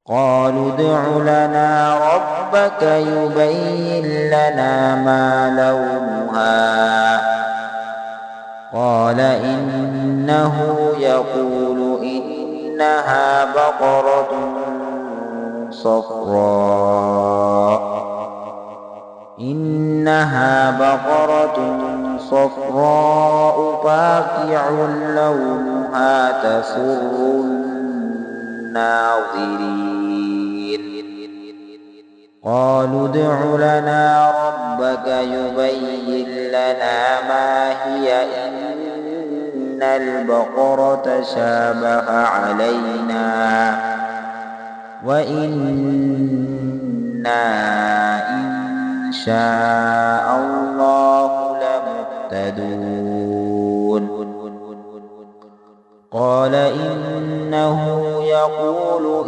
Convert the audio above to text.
قالوا ادع لنا ربك يبين لنا ما لونها قال إنه يقول إنها بقرة صفراء فاقع لونها تسر الناظرين قالوا ادع لنا ربك يبين لنا ما هي إن البقرة شابه علينا وإنا إن شاء الله لمهتدون قال إنه يقول